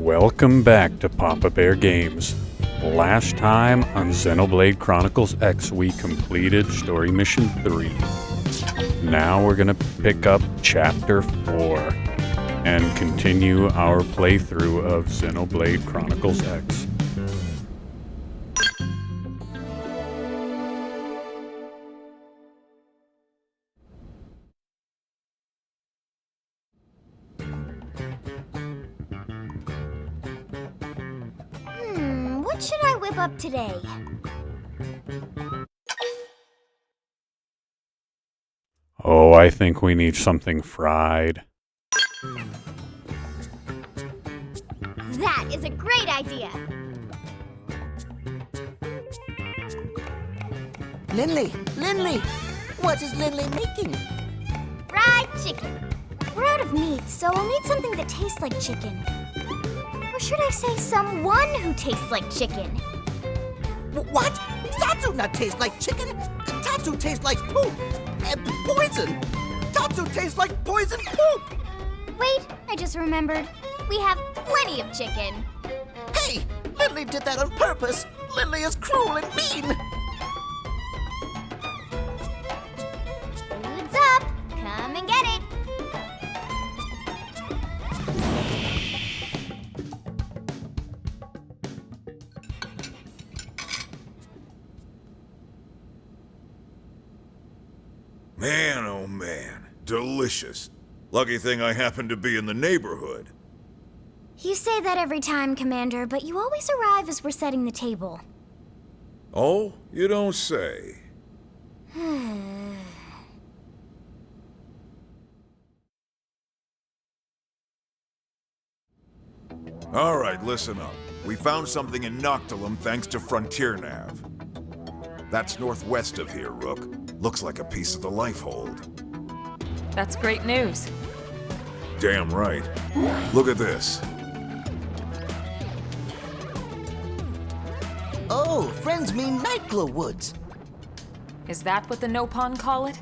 Welcome back to Papa Bear Games. Last time on Xenoblade Chronicles X, we completed Story Mission 3. Now we're going to pick up Chapter 4 and continue our playthrough of Xenoblade Chronicles X. What should I whip up today? Oh, I think we need something fried. That is a great idea! Lindley, what is Lindley making? Fried chicken. We're out of meat, so I'll need something that tastes like chicken. Or should I say someone who tastes like chicken? What? Tatsu not taste like chicken? Tatsu tastes like poop! And poison! Tatsu tastes like poison poop! Wait, I just remembered. We have plenty of chicken. Hey! Lindley did that on purpose! Lindley is cruel and mean! Food's up! Come and get it! Man, oh man. Delicious. Lucky thing I happen to be in the neighborhood. You say that every time, Commander, but you always arrive as we're setting the table. Oh, you don't say. All right, listen up. We found something in Noctilum thanks to FrontierNav. That's northwest of here, Rook. Looks like a piece of the Lifehold. That's great news. Damn right. Look at this. Oh, friends mean Nightglow Woods. Is that what the Nopon call it?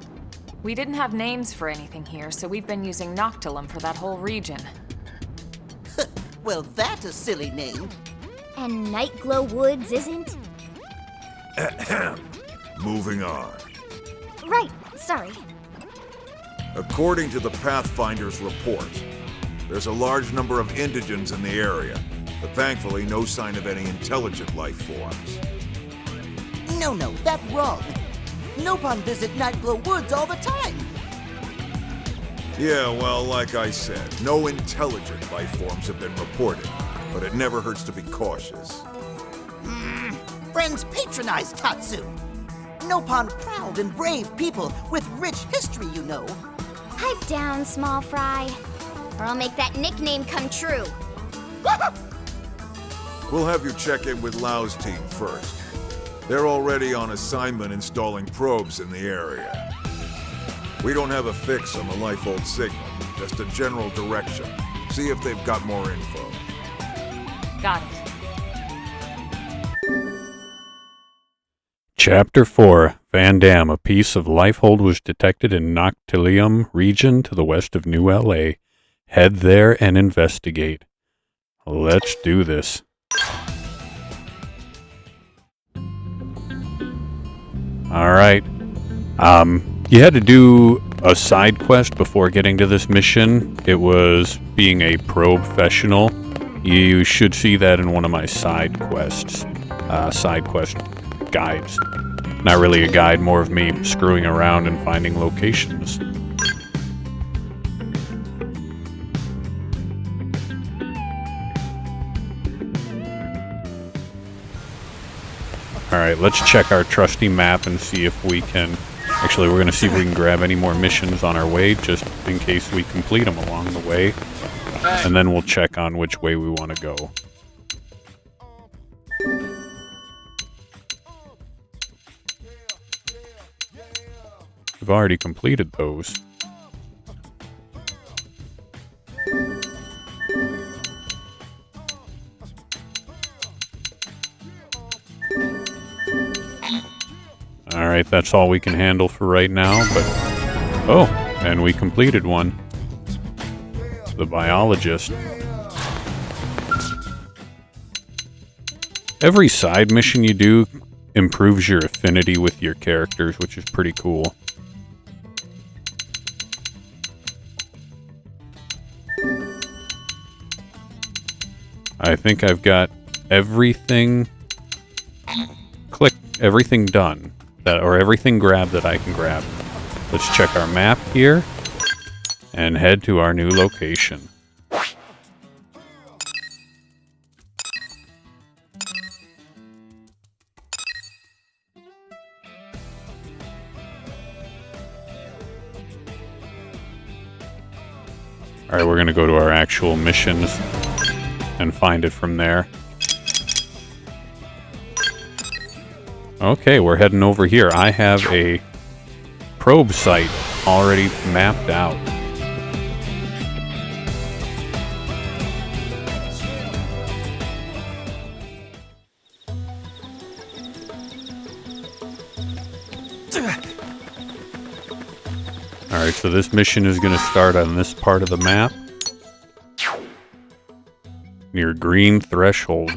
We didn't have names for anything here, so we've been using Noctilum for that whole region. Well, that's a silly name. And Nightglow Woods isn't? Moving on. Right, sorry. According to the Pathfinder's report, there's a large number of indigents in the area, but thankfully no sign of any intelligent life forms. No, that's wrong. Nopon visit Nightglow Woods all the time. Yeah, well, like I said, no intelligent life forms have been reported, but it never hurts to be cautious. Friends patronize Tatsu. Nopon proud and brave people with rich history, you know. Pipe down, small fry, or I'll make that nickname come true. We'll have you check in with Lau's team first. They're already on assignment installing probes in the area. We don't have a fix on the Lifehold signal, just a general direction. See if they've got more info. Got it. Chapter 4, Van Dam, a piece of Lifehold was detected in Noctilium region to the west of New LA. Head there and investigate. Let's do this. Alright. You had to do a side quest before getting to this mission. It was being a professional. You should see that in one of my side quests. Side quest guides. Not really a guide, more of me screwing around and finding locations. Alright, let's check our trusty map and see if we can... Actually, we're going to see if we can grab any more missions on our way, just in case we complete them along the way. And then we'll check on which way we want to go. We've already completed those. Alright, that's all we can handle for right now, but... Oh, and we completed one. The biologist. Every side mission you do improves your affinity with your characters, which is pretty cool. I think I've got everything everything done, or everything grabbed that I can grab. Let's check our map here and head to our new location. Alright, we're gonna go to our actual missions and find it from there. Okay, we're heading over here. I have a probe site already mapped out. Alright, so this mission is going to start on this part of the map, near Green Threshold.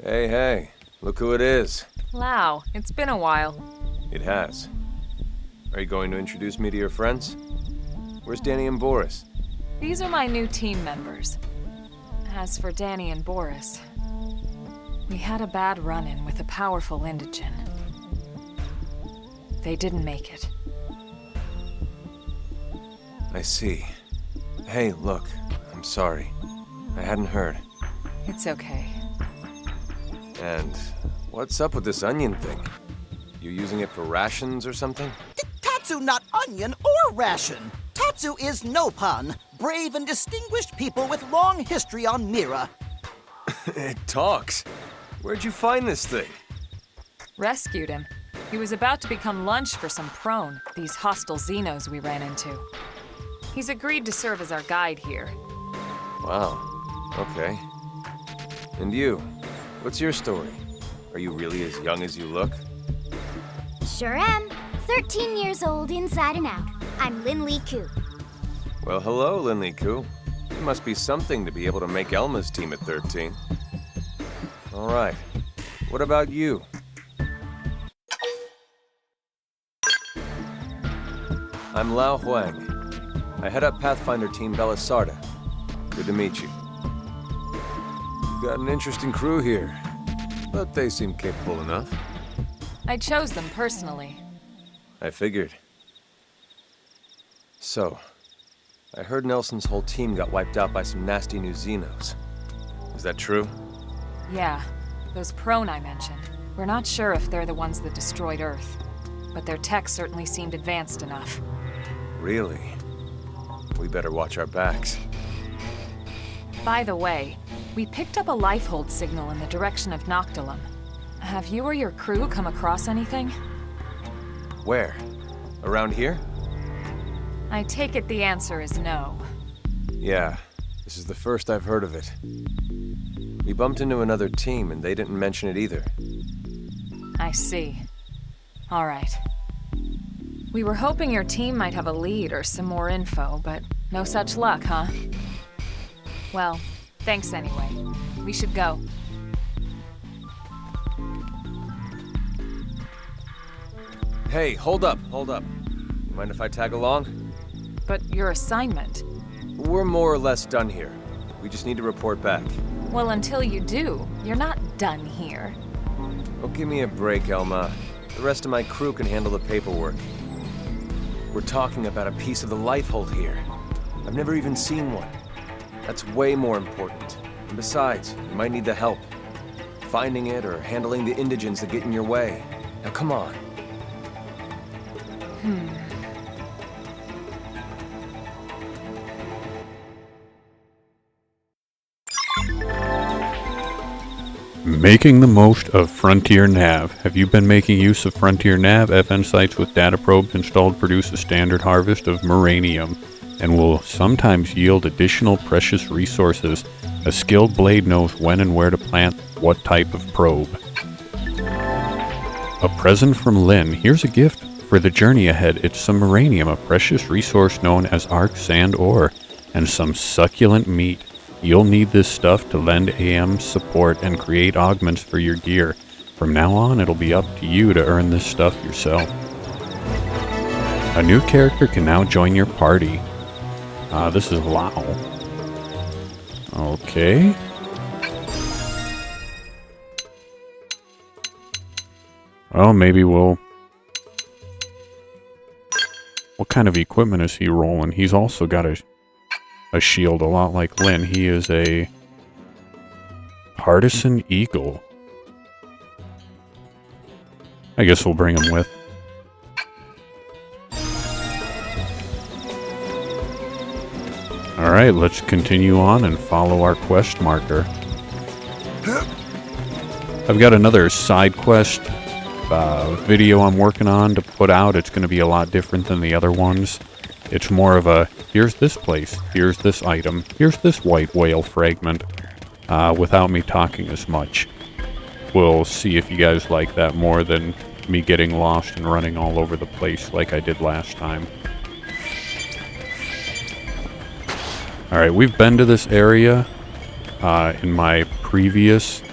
Hey, hey, look who it is. Lau, it's been a while. It has. Are you going to introduce me to your friends? Where's Danny and Boris? These are my new team members. As for Danny and Boris, we had a bad run-in with a powerful indigen. They didn't make it. I see. Hey, look, I'm sorry. I hadn't heard. It's okay. And what's up with this onion thing? You using it for rations or something? Tatsu not onion or ration. Tatsu is Nopon, brave and distinguished people with long history on Mira. It talks. Where'd you find this thing? Rescued him. He was about to become lunch for some prone, these hostile Xenos we ran into. He's agreed to serve as our guide here. Wow. Okay. And you? What's your story? Are you really as young as you look? Sure am. 13 years old, inside and out. I'm Linley Koo. Well, hello, Linley Koo. You must be something to be able to make Elma's team at 13. All right. What about you? I'm Lao Huang. I head up Pathfinder Team Belisarda. Good to meet you. Got an interesting crew here, but they seem capable enough. I chose them personally. I figured. So, I heard Nelson's whole team got wiped out by some nasty new Xenos. Is that true? Yeah, those prone I mentioned. We're not sure if they're the ones that destroyed Earth, but their tech certainly seemed advanced enough. Really? We better watch our backs. By the way, we picked up a life-hold signal in the direction of Noctilum. Have you or your crew come across anything? Where? Around here? I take it the answer is no. Yeah, this is the first I've heard of it. We bumped into another team and they didn't mention it either. I see. All right. We were hoping your team might have a lead or some more info, but no such luck, huh? Well, thanks anyway. We should go. Hey, hold up. Mind if I tag along? But your assignment? We're more or less done here. We just need to report back. Well, until you do, you're not done here. Oh, give me a break, Elma. The rest of my crew can handle the paperwork. We're talking about a piece of the Lifehold here. I've never even seen one. That's way more important. And besides, you might need the help. Finding it or handling the indigents that get in your way. Now come on. Making the most of FrontierNav. Have you been making use of FrontierNav? FN sites with data probes installed produce a standard harvest of Moranium and will sometimes yield additional precious resources. A skilled blade knows when and where to plant what type of probe. A present from Lynn. Here's a gift for the journey ahead. It's some Moranium, a precious resource known as arc sand ore, and some succulent meat. You'll need this stuff to lend AM support and create augments for your gear. From now on, it'll be up to you to earn this stuff yourself. A new character can now join your party. This is Lao. Okay. Well, maybe we'll... What kind of equipment is he rolling? He's also got a shield, a lot like Lynn. He is a Partisan Eagle. I guess we'll bring him with. Alright, let's continue on and follow our quest marker. I've got another side quest video I'm working on to put out. It's going to be a lot different than the other ones. It's more of a, here's this place, here's this item, here's this white whale fragment, without me talking as much. We'll see if you guys like that more than me getting lost and running all over the place like I did last time. Alright, we've been to this area in my previous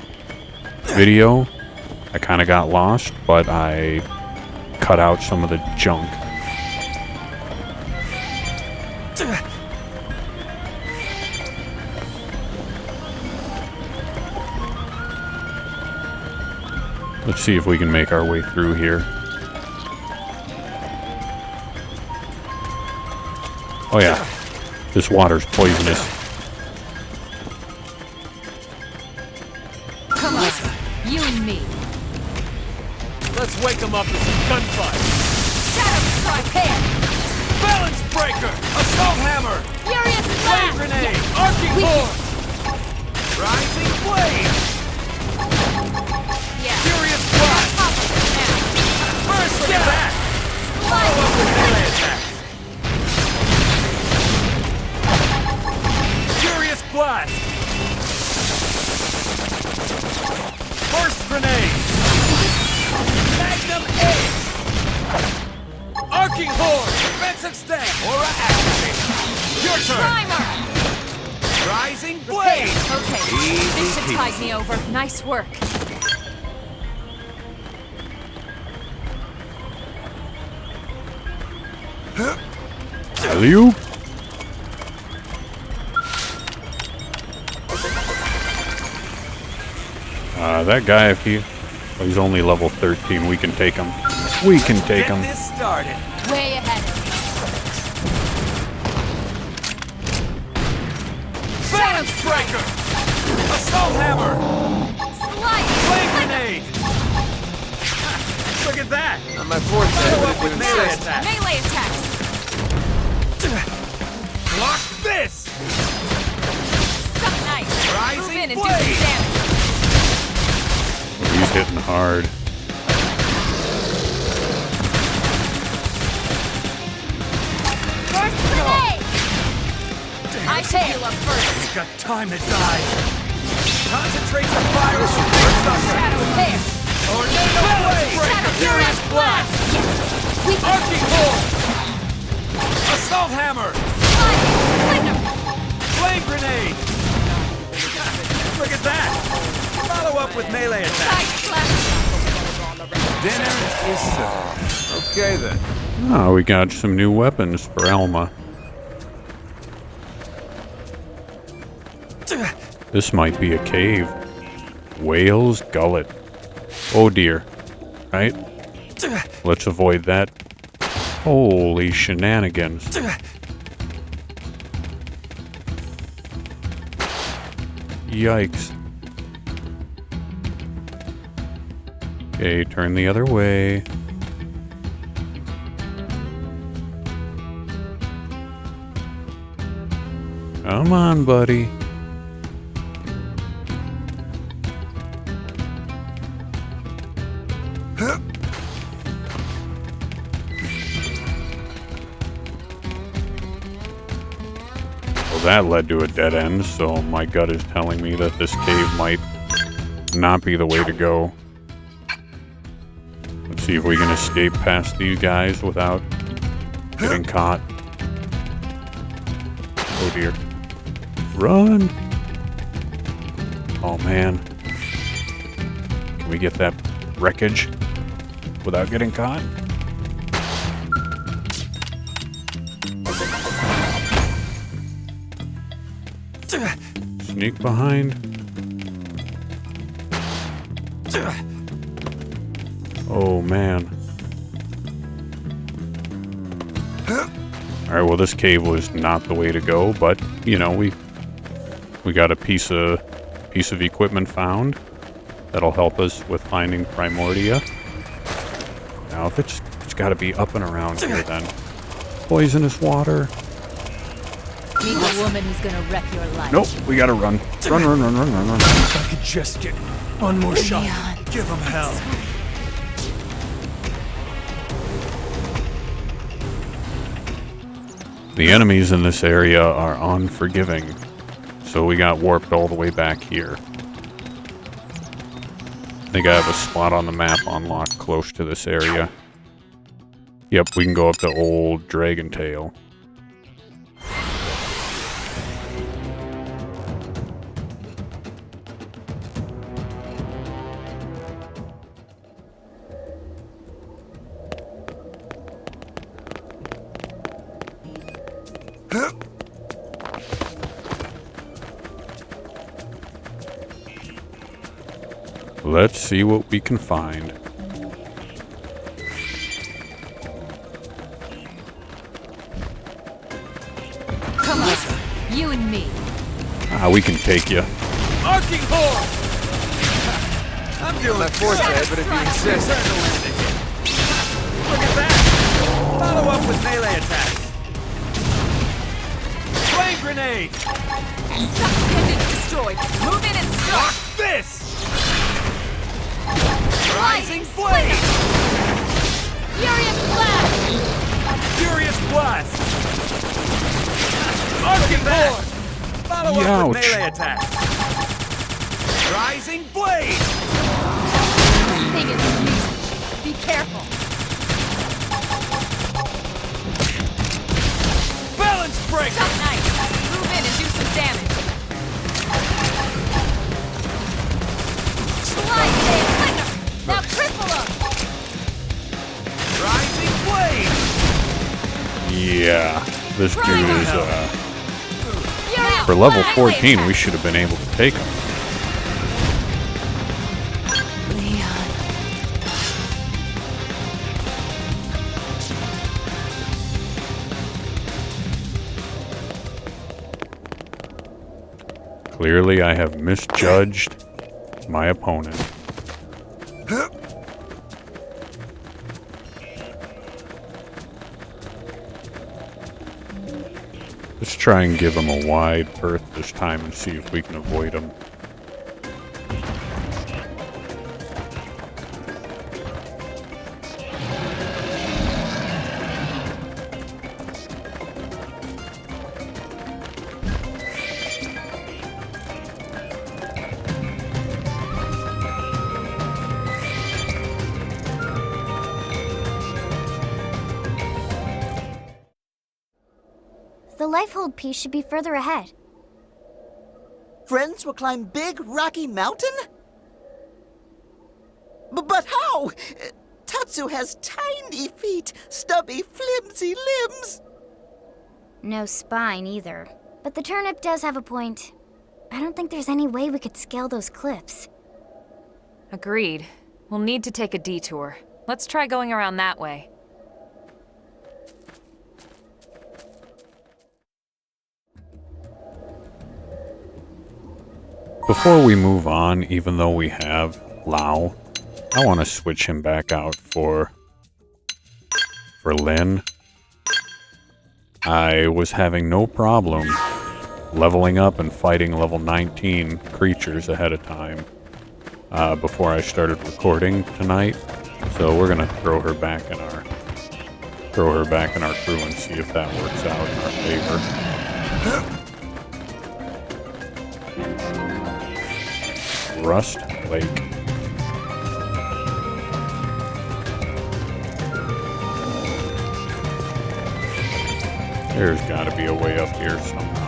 video. I kind of got lost, but I cut out some of the junk. Let's see if we can make our way through here. Oh yeah, this water's poisonous. Come on, you and me. Let's wake them up with some gunfire. Shadow strike here. Balance breaker! Assault hammer! Furious Flame blast. grenade! Arcing horn! Rising blade! Yeah. Furious blast! First attack! Follow up with melee attack! Furious blast! Burst grenade! Magnum ace! Arcing horn! Defensive stand! Aura activated! Your turn! Primer. Rising blade! Okay, this should tide me over. Nice work. Alley-oop. That guy, if he's only level 13, we can take him. We can take him. Get this started. Way ahead. Balance breaker! Assault hammer! Slide. Flame grenade! Look at that! On my fourth follow up with melee attack. Melee attacks. Block this! So nice. Rising Move in and do blade. some damage. He's hitting hard. First grenade. I should heal up first. You've got time to die. Concentrate your fire on the sucker. Shadow hair. Tornado blade! Shadow Furious blast! We can Arcing horn! Assault hammer! slide. Flame grenade! Look at that! Follow up with melee attack. Side slash. Dinner is served. Okay then. Oh, we got some new weapons for Elma. This might be a cave. Whale's Gullet. Oh dear. Right? Let's avoid that. Holy shenanigans. Yikes. Okay, turn the other way. Come on, buddy. Well, that led to a dead end, so my gut is telling me that this cave might not be the way to go. Let's see if we can escape past these guys without getting caught. Oh dear. Run! Oh man. Can we get that wreckage without getting caught? Sneak behind. Oh man. Alright, well this cave was not the way to go, but you know, we got a piece of equipment found that'll help us with finding Primordia. Now if it's gotta be up and around here then. Poisonous water. Meet the woman who's gonna wreck your life. Nope, we gotta run. Run. If I could just get one more shot. Give them hell. The enemies in this area are unforgiving, so we got warped all the way back here. I think I have a spot on the map unlocked close to this area. Yep, we can go up to old Dragontail. Let's see what we can find. Come on, you and me. Ah, we can take you. Arcing horn! I'm doing that force head, but if you insist. Look at that! Follow up with melee attacks. Flame grenade! Subject destroyed. Move in and stop. This! Rising flame! Furious blast! Furious blast! Arcing horn! Follow up with Youch. melee attacks. Rising blade! This thing is huge. Be careful. Balance breaker! Stop nice. Move in and do some damage. Slide tail. Now cripple him. Rising blade! Yeah, this dude is, Furious for level blast. 14, we should have been able to take him. Leon. Clearly, I have misjudged my opponent. Let's try and give him a wide berth this time and see if we can avoid him. The Lifehold piece should be further ahead. Friends will climb big, rocky mountain? But how? Tatsu has tiny feet, stubby, flimsy limbs. No spine either. But the turnip does have a point. I don't think there's any way we could scale those cliffs. Agreed. We'll need to take a detour. Let's try going around that way. Before we move on, even though we have Lau, I want to switch him back out for Lin. I was having no problem leveling up and fighting level 19 creatures ahead of time before I started recording tonight. So we're gonna throw her back in our crew and see if that works out in our favor. Rust Lake. There's gotta be a way up here somehow.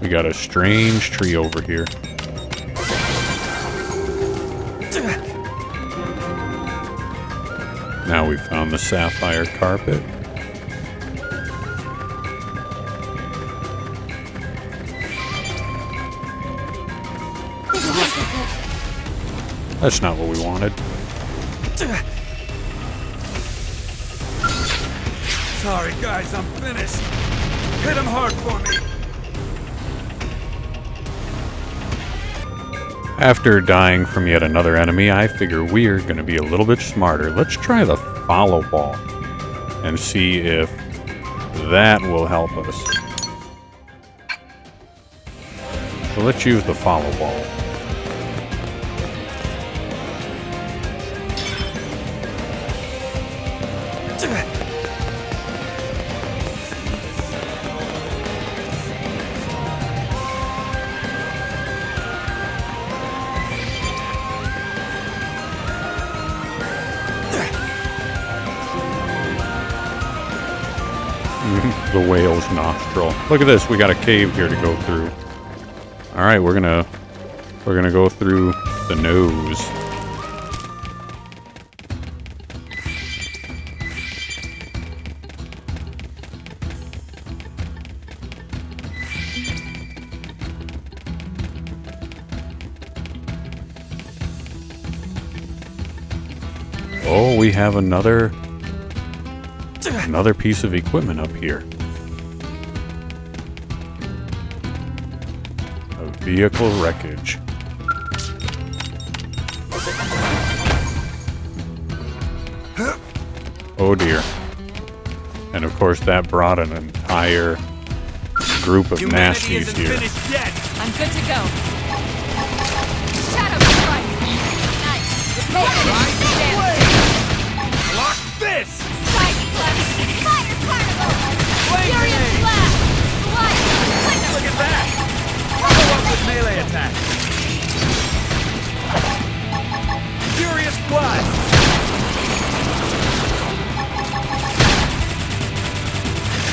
We got a strange tree over here. Now we found the sapphire carpet. That's not what we wanted. Sorry, guys, I'm finished. Hit him hard for me. After dying from yet another enemy, I figure we're going to be a little bit smarter. Let's try the Fallow Ball and see if that will help us. So let's use the Fallow Ball. The whale's nostril. Look at this, we got a cave here to go through. Alright, we're gonna go through the nose. Oh, we have another piece of equipment up here. A vehicle wreckage. Oh dear. And of course that brought an entire group of Humanity nasties isn't here. finished yet. I'm good to go. Shadow strike. Nice. Rise and Damn. blaze. Lock this. Side blast! Fire carnival! Flame Furious grenade. blast! Slide! Look at that. Follow up with melee attack. Furious blast.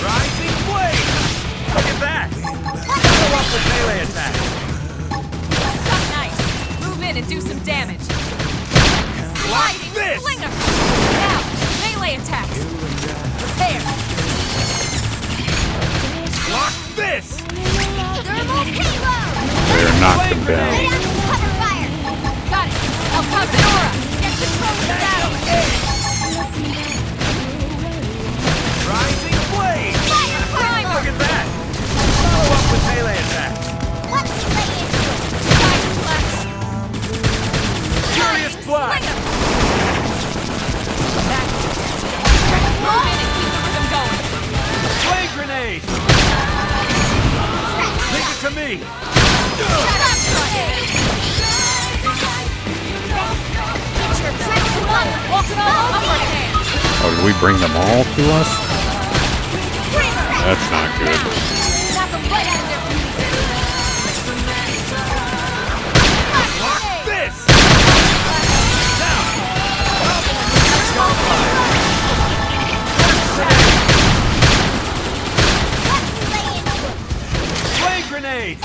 Rising blaze. Look at that. Follow up with melee attack. Nice. Move in and do some damage. Lock Sliding this. slinger. Now, melee attacks. Prepare. Lock this. Thermal payload! They're knocked them Lay down. down some cover fire! Got it. El Cazadora. Get control of the battle! Rising blaze. Fire Look primer! at that. Follow up with melee attack. Let's lay into it! Side flex. Furious blast. Slinger. Back. Move in and keep the rhythm going. Flame grenade. Leave it to me. Walking all over hand. Oh, did we bring them all to us? That's not good. Knock 'em right out of their pieces! Lock this. Now. Gunfire. Let's lay into it! Flame grenade.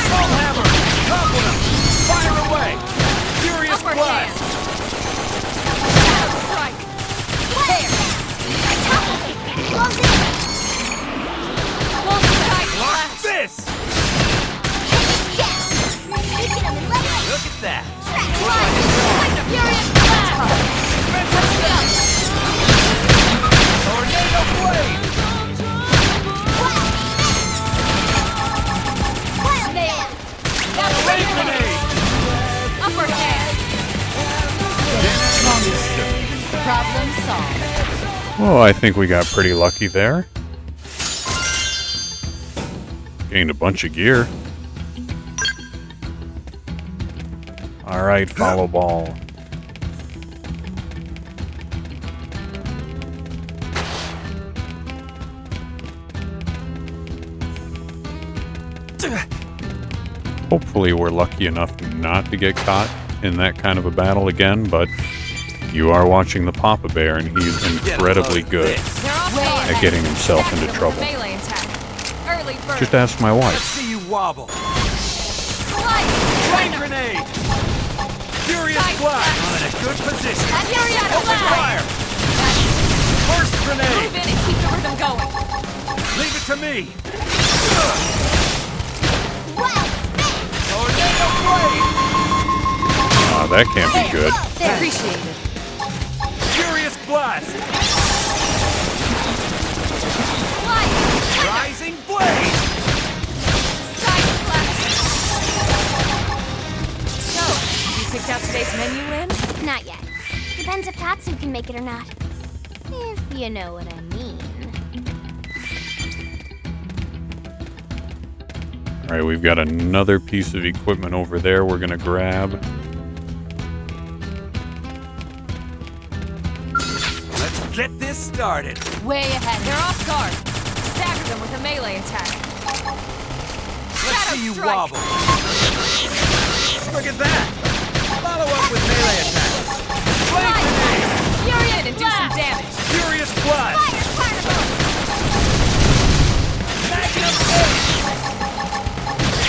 Small hammer! Topple him! Fire away! Furious Upper blast! hand. Shadow strike. There. Close in! Full strike Lock blast. this! Yes! Weaken him and let him Look at that! run! Furious blast. Let's go. Tornado blade! Wild man! That's Flame grenade! upper hand. Problem solved. Oh, I think we got pretty lucky there. Gained a bunch of gear. Alright, Fallow Ball. Hopefully we're lucky enough not to get caught in that kind of a battle again, but you are watching the Papa Bear and he's incredibly good They're off guard. at getting himself Stagger into them trouble. with a melee attack. Early bird. Just ask my Let's wife. see you wobble! Slice. Flame grenade! Furious Side blast! blast. I'm in a good position! Shadow Open blast. fire! Burst Move grenade! in and keep the rhythm going. Leave it to me! Wild Tornado blade! Ah, that can't be good. They appreciate it. Furious blast! Slice. Rising blade! Side blast. So, you picked out today's menu, Lynn? Not yet. Depends if Tatsu can make it or not. If you know what I mean. Alright, we've got another piece of equipment over there we're gonna grab. Let's get this started! Way ahead. They're off guard. Stagger them with a melee attack. Let's Shadow see you strike. wobble! Look at that! Follow up with melee attack! Flame Slice. grenade! Fury in and do some damage. Furious blast! Fire carnival! Magnum blade!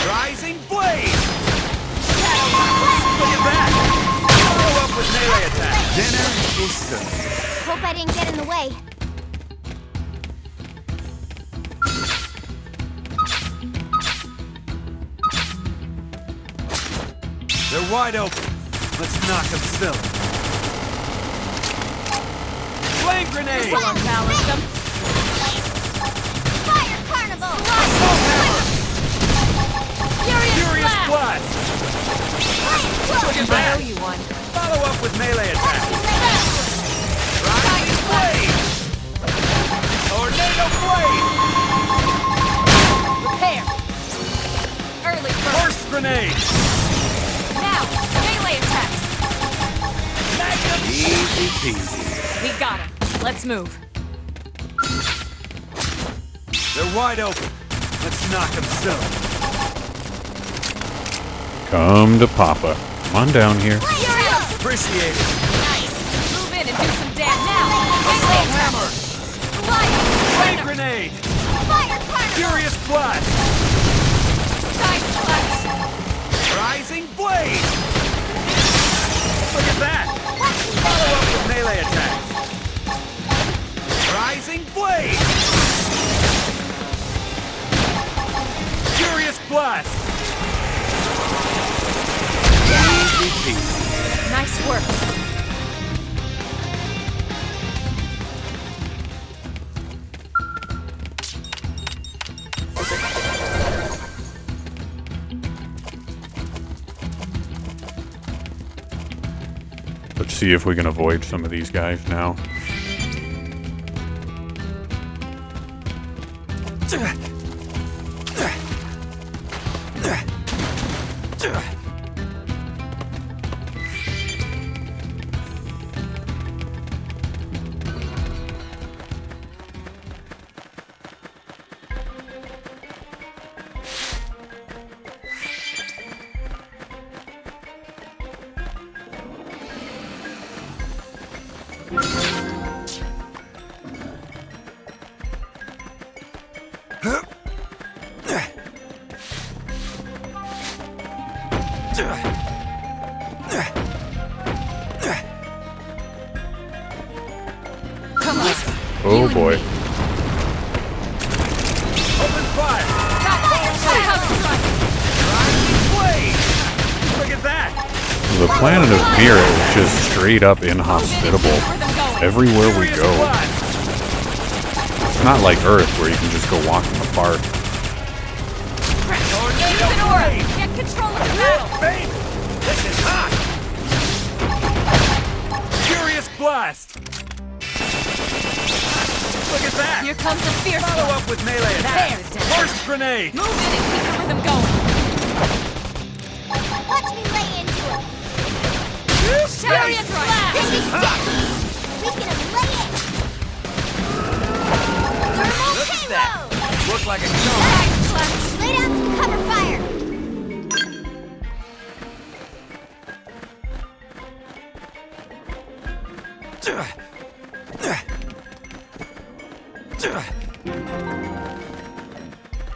Rising blade! Look at that! Follow up with melee attack! Dinner is served. Hope I didn't get in the way. They're wide open. Let's knock them silly. Flame grenade! This'll unbalance them. Fire carnival! Furious blast! Look at I that! owe you one. Follow up with melee attack! Rising blade! Tornado blade! Repair. Early burst. Burst grenade! Now, melee attacks. Magnum! Easy peasy. We got him. Let's move. They're wide open. Let's knock them silly. Come to Papa. Come on down here. Appreciate it. Nice. Move in and do some damage. Now, melee attack. Hammer! Slide. Flame grenade! Fire carnival! Furious blast! Side slash. Rising blade! Look at that! Follow up with melee attack! Rising blade! Furious blast! Easy peasy. Nice work. Let's see if we can avoid some of these guys now. Come on. Oh boy. Open fire! Look at that! The planet of Mira is just straight up inhospitable everywhere we go. It's not like Earth where you can just go walk in the park. Get control of the battle! Babe! This is hot! Furious blast! Look at that! Here comes the fierce Follow one. up with melee attack! First grenade! Move in and keep the rhythm going. Watch me lay into him. Chariot blast! This is death. We can lay it. Thermal Look at that! payload. Look like a charm! Lay down some cover fire.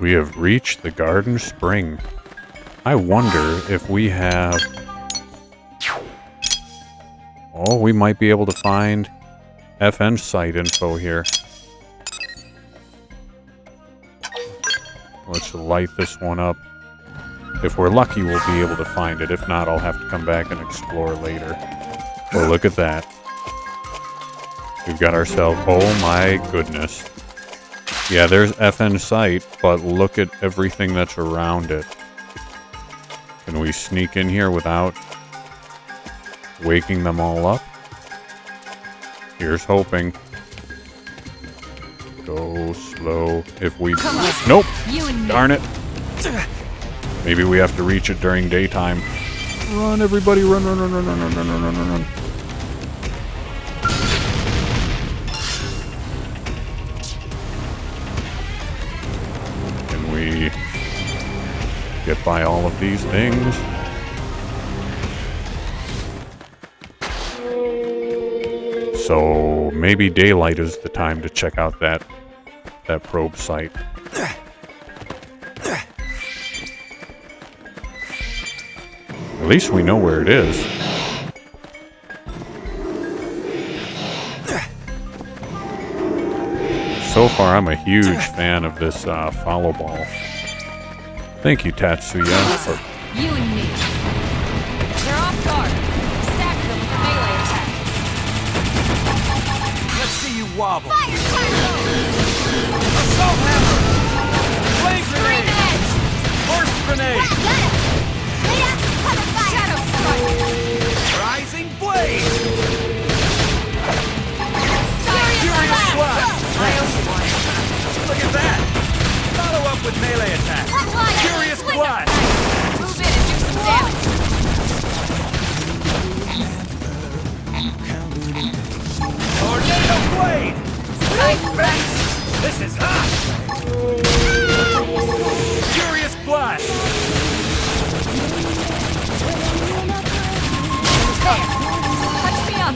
We have reached the Garden Spring. I wonder if we have... Oh, we might be able to find FN site info here. Let's light this one up. If we're lucky, we'll be able to find it. If not, I'll have to come back and explore later. Oh, look at that. We've got ourselves... Oh my goodness. Yeah, there's FN site, but look at everything that's around it. Can we sneak in here without waking them all up? Here's hoping. Go slow. If we... Nope! You and me. Darn it. Maybe we have to reach it during daytime. Run, everybody, run, run, run, run, run, run, run, run, run, run. Can we get by all of these things? So maybe daylight is the time to check out that probe site. At least we know where it is. So far, I'm a huge fan of this Fallow Ball. Thank you, Tatsuya. You and me. They're off guard. Stack them with a melee attack. Let's see you wobble! Fire turbo. Assault hammer! Flame Scream grenade! edge. First grenade! Got him. Lay down some cover fire. Shadow strike. Rising blade! Furious Furious blast. blast! Look at that! Follow up with melee attack! Apply Furious swing blast! Move in and do some damage. Tornado blade! Side blast. This is hot! Furious blast! Touch me up.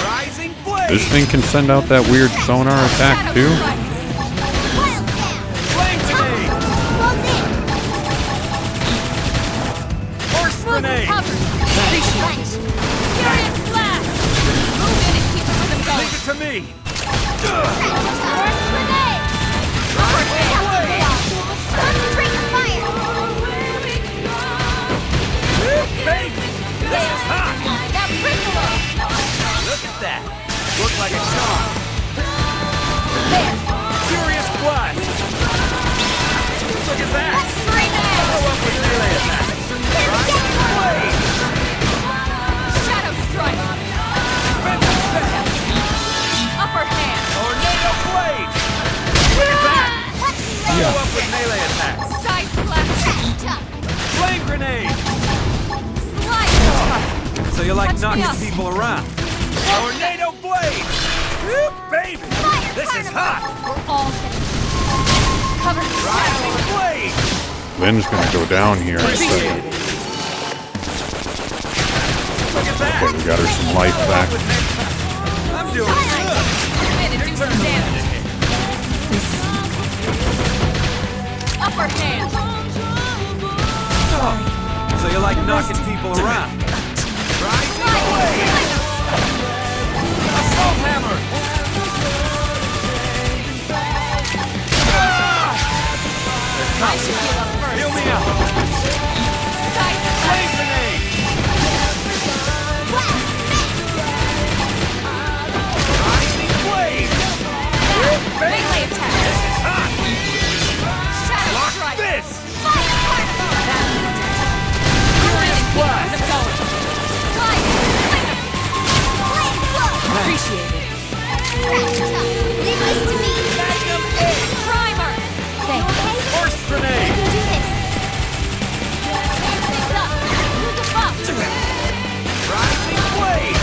Rising blade! This thing can send out that weird sonar attack too? Wild down. Flame grenade! Close in. First grenade! Cover. Punch. Furious blast. Move in and keep the rhythm going. Leave it to me! First grenade. Concentrate the fire. Baby! This is hot! Now prickle them. Look at that! Look like a charm! There. Furious blast! Look at that! Scream edge. Follow up with melee attack! Rising blade! Shadow strike. Defensive step! Upper hand. Tornado blade! Look at that! Watch me lay Follow up with melee attack! Side slash. tough. Flame grenade! Slide. So you like Touch me knocking up. people around? Tornado blade! Woo, baby! Fire This is carnival. hot! We're all hit. Cover. Rising blade! Lynn's gonna go down here in a second. Look at that! Okay, we got her some life back. I'm doing good! Move in and do some damage. Upper hand. So you like knocking people around? Rising blade! Assault hammer! I should heal up first. Heal me up! Side Flame grenade! Rising blade! melee attack. This is hot! Shadow Lock strike. this! Blast. Appreciate it. Leave this to me. Magnum egg! Primer. Thanks. Force grenade! Do this. Move the buff. Rising blade!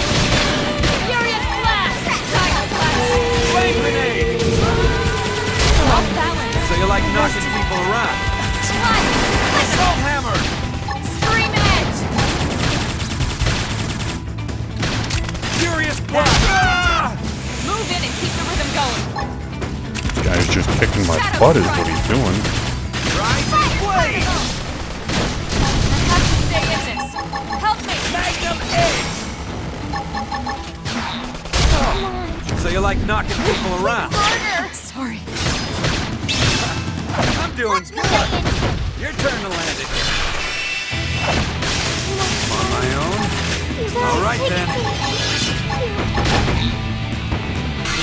Furious blast. Side blast. Flame grenade! Off balance. So you like knocking people around? Assault hammer! Scream edge. Furious blast! Ah! Move in and keep the rhythm going. This guy's just kicking my butt is what he's doing. Rising blade! I have to stay in this. Help me. Magnum egg! So you like knocking people around? Sorry. I'm doing good! Your turn to land it. On my own? All right then.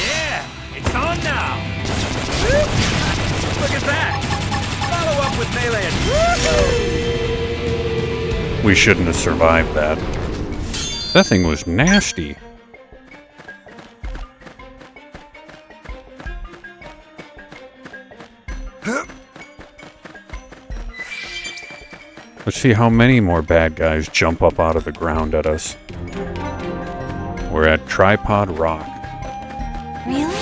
Yeah, it's on now. Look at that. Follow up with melee and We shouldn't have survived that. That thing was nasty. Let's see how many more bad guys jump up out of the ground at us. We're at Tripod Rock. Really?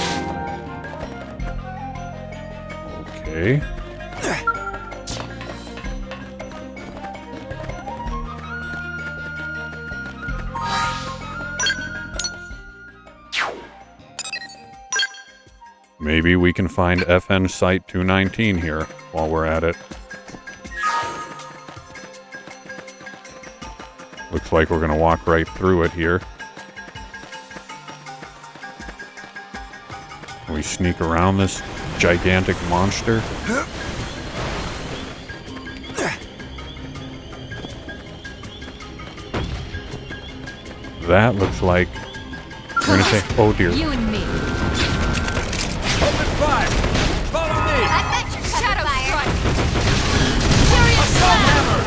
Okay. Maybe we can find FN Site 219 here while we're at it. Looks like we're gonna walk right through it here. Can we sneak around this gigantic monster? That looks like... We're gonna say, oh dear. You and me. open fire! Follow me! I've got your Shadow fire. strike. Furious Assault blast. hammer!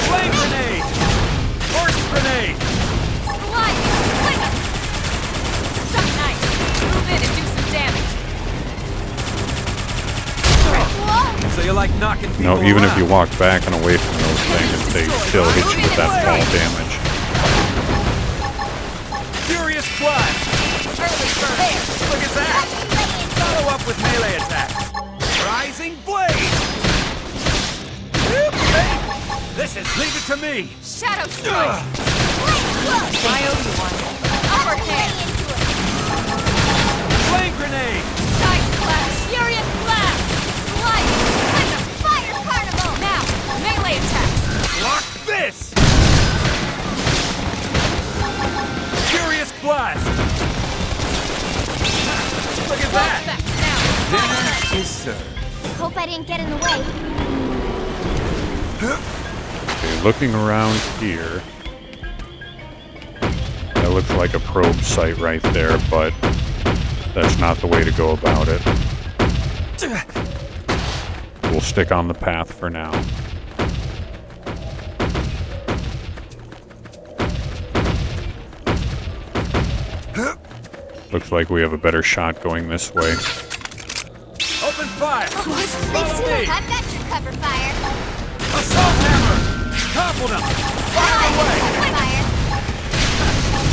Flame grenade! Force grenade! Slide. Fling 'em. So nice. Move in and do some damage. So you like knocking people No, even if around? you walk back and away from those things, they still hit you with that fall damage. Furious blast! Early bird. Look at that! Follow up with melee attack! Rising blade! This is leave it to me! Shadow strike. I owe you one. Upper hand. Flame grenade! Side slash. Furious blast. Slide. Fling 'em. Fire carnival. Now, melee attacks. Block this! Furious blast! Look at that! Back now. Dinner is served. Hope I didn't get in the way. Okay, looking around here. That looks like a probe site right there, but that's not the way to go about it. We'll stick on the path for now. Looks like we have a better shot going this way. Open fire! They've Follow seen me! it. I've got your cover fire. Assault hammer! Topple them! Fire away! Fire.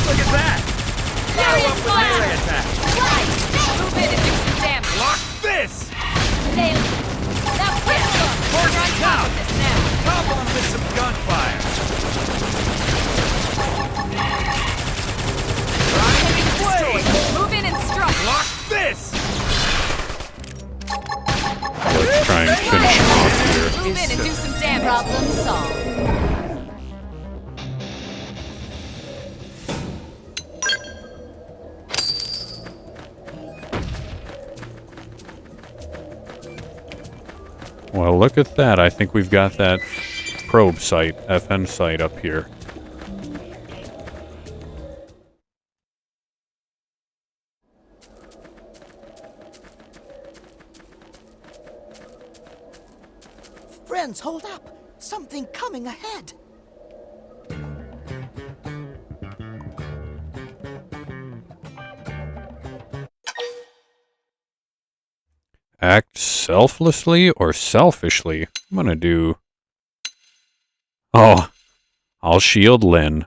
Look at that! Follow up with melee attack! Move in and do some damage. Block this! Nailed it. Now pistol. Force We're on top count. of this now. Topple them with some gunfire! Rising blade! Move in and strike. Block this! Let's try and finish him off here. Move in and do some damage. Problem solved. Well, look at that. I think we've got that probe site, FN site up here. Friends, hold up. Something coming ahead. Act selflessly or selfishly? I'm gonna do... Oh, I'll shield Lynn.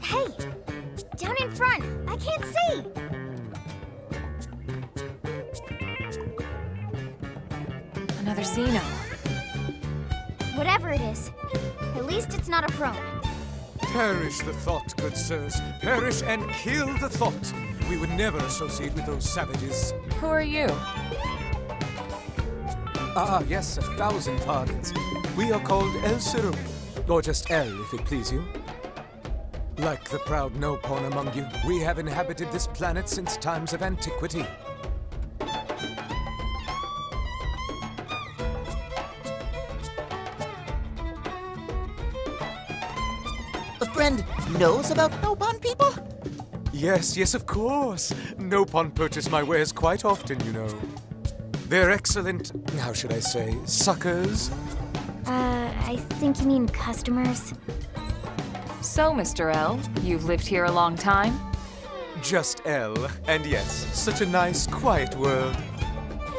Hey! Down in front! I can't see! Another Xeno. Whatever it is, at least it's not a prone. Perish the thought, good sirs. Perish and kill the thought. We would never associate with those savages. Who are you? Ah, yes, 1,000 pardons. We are called El Sirum, or just El, if it please you. Like the proud no-pawn among you, we have inhabited this planet since times of antiquity. A friend knows about no-pawn people? Yes, yes, of course. No-pawn purchase my wares quite often, you know. They're excellent, how should I say, suckers? I think you mean customers. So, Mr. L, you've lived here a long time? Just L, and yes, such a nice, quiet world.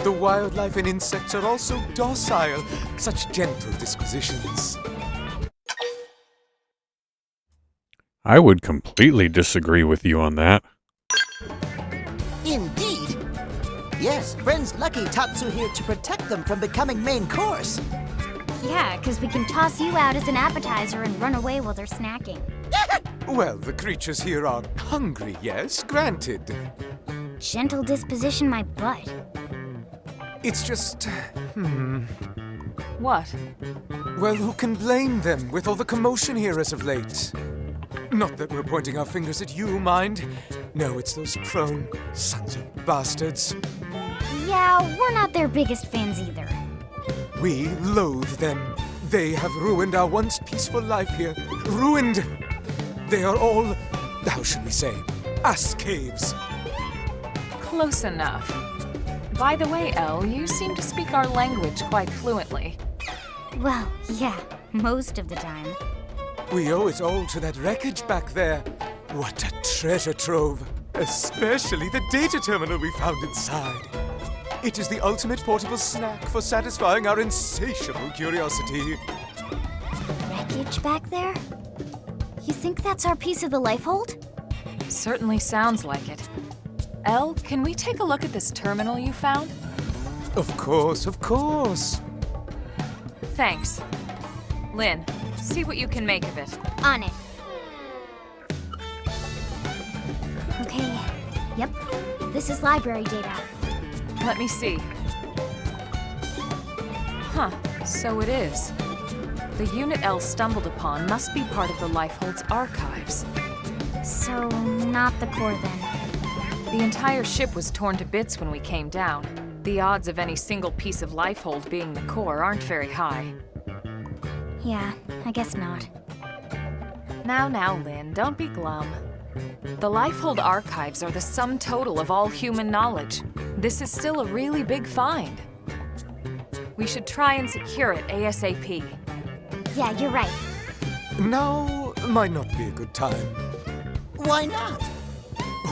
The wildlife and insects are also docile, such gentle dispositions. I would completely disagree with you on that. Indeed. Yes, friends lucky Tatsu here to protect them from becoming main course. Yeah, because we can toss you out as an appetizer and run away while they're snacking. Well, the creatures here are hungry, yes, granted. Gentle disposition my butt. It's just... What? Well, who can blame them with all the commotion here as of late? Not that we're pointing our fingers at you, mind. No, it's those prone sons of bastards. Yeah, we're not their biggest fans either. We loathe them. They have ruined our once peaceful life here. Ruined! They are all, how should we say, ass caves. Close enough. By the way, Elle, you seem to speak our language quite fluently. Well, yeah, most of the time. We owe it all to that wreckage back there. What a treasure trove. Especially the data terminal we found inside. It is the ultimate portable snack for satisfying our insatiable curiosity. Wreckage back there? You think that's our piece of the lifehold? Certainly sounds like it. Elle, can we take a look at this terminal you found? Of course, of course. Thanks. Lynn, see what you can make of it. On it. Okay, yep. This is library data. Let me see. Huh, so it is. The unit Elle stumbled upon must be part of the Lifehold's archives. So, not the core then. The entire ship was torn to bits when we came down. The odds of any single piece of Lifehold being the core aren't very high. Yeah, I guess not. Now, Lynn, don't be glum. The Lifehold archives are the sum total of all human knowledge. This is still a really big find. We should try and secure it ASAP. Yeah, you're right. Now might not be a good time. Why not?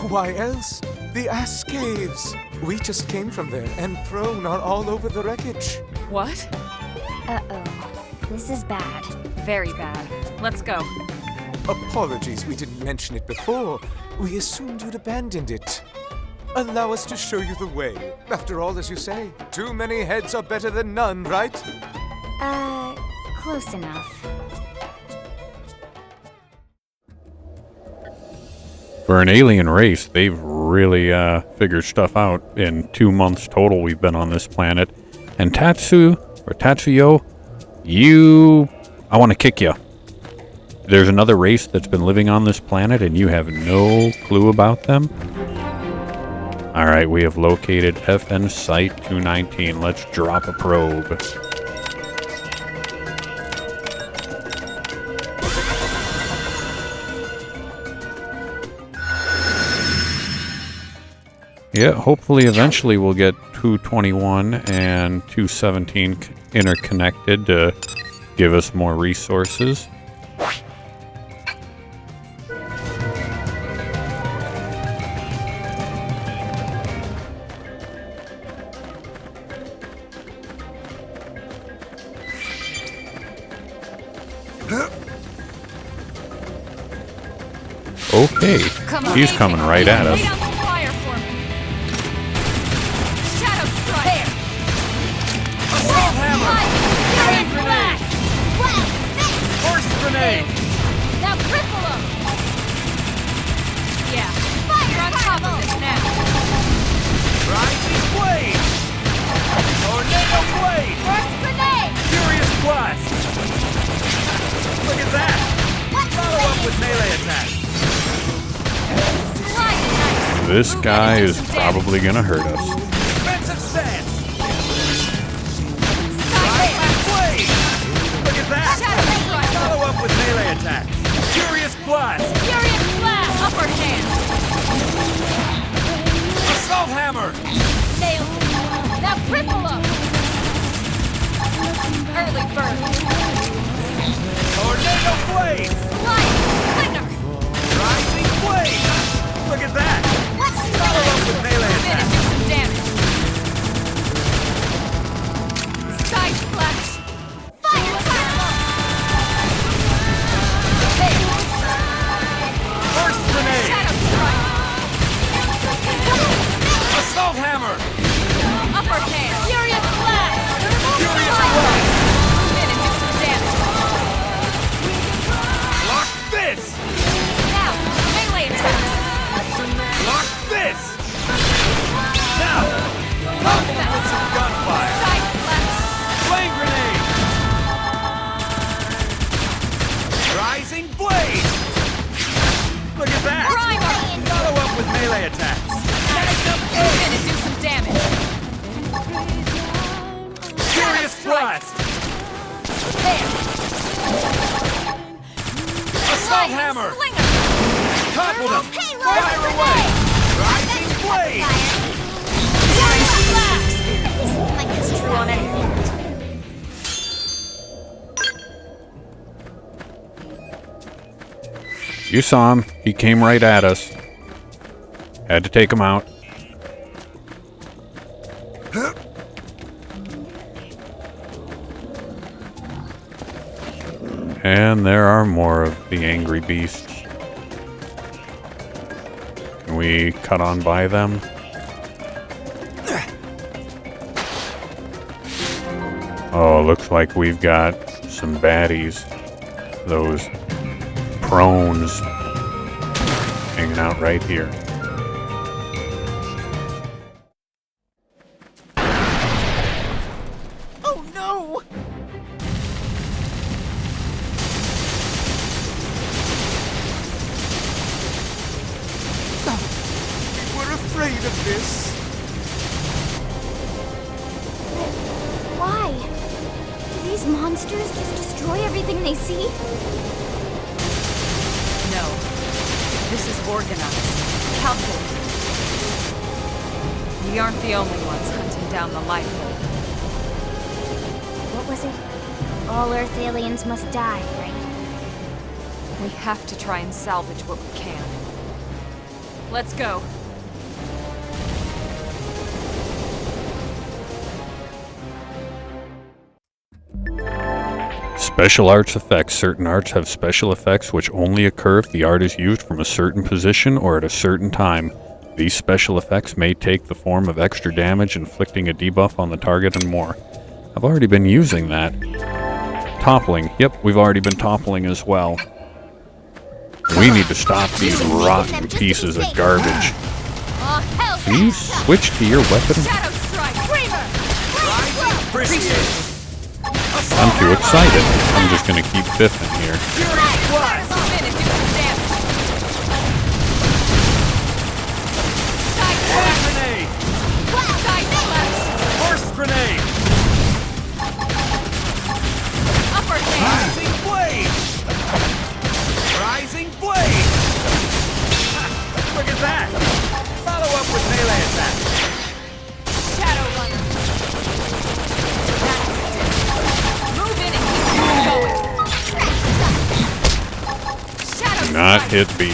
Why else? The ass caves. We just came from there, and prone are all over the wreckage. What? Uh-oh. This is bad. Very bad. Let's go. Apologies we didn't mention it before. We assumed you'd abandoned it. Allow us to show you the way. After all, as you say, too many heads are better than none, right? Close enough. For an alien race, they've really figured stuff out in 2 months total we've been on this planet. And Tatsuyo, I want to kick you. There's another race that's been living on this planet and you have no clue about them? Alright, we have located FN Site 219. Let's drop a probe. Yeah, hopefully eventually we'll get 221 and 217 interconnected to give us more resources. Okay, he's coming right at us. Grenade! Now cripple him! Yeah, you're on top of this now. Rising blade! Tornado blade! First grenade! Furious blast! Look at that! Follow up with melee attack! Sliding knife! This guy is probably gonna hurt us. Defensive stance! Rising blade! Look at that! Shadow strike! Follow up with melee attack! Furious blast! Furious blast! Upper hand! Assault hammer! Nailed him! Now cripple him! Early bird! Tornado blade! Sliding slinger! Rising blade! Look at that! Follow up with melee Move in attack! and do some damage! Side splash! Fire fireball! First grenade! Shadow strike! Assault hammer! Upper hand! Furious blast! Furious blast! Move in and do some damage! Lock this! Now, melee attacks! Lock this! Now! Lock that with some gunfire! Side splash! Flame grenade! Rising blade! Look at that! Primer! Follow up with melee attacks! Move in and do some damage! Furious blast! There! Assault hammer! Slinger! Topple them! Payload Fire grenade! away! Rising blade! Furious blast! Like it's true on anything. You saw him. He came right at us. Had to take him out. And there are more of the angry beasts. Can we cut on by them? Oh, looks like we've got some baddies. Those prones hanging out right here. Oh no! We were afraid of this. Why? Do these monsters just destroy everything they see? No. This is organized, calculated. We aren't the only ones hunting down the lifeboat. What was it? All Earth aliens must die, right? We have to try and salvage what we can. Let's go. Special arts effects. Certain arts have special effects which only occur if the art is used from a certain position or at a certain time. These special effects may take the form of extra damage, inflicting a debuff on the target, and more. I've already been using that. Toppling. Yep, we've already been toppling as well. We need to stop these rotten pieces of garbage. Oh, hell Can you switch to your weapon? Shadow strike! Kramer! Appreciate! I'm too excited. I'm just gonna keep biffing here. Furious blast! Move in and do some damage! Side Flame splash! grenade! not hit B.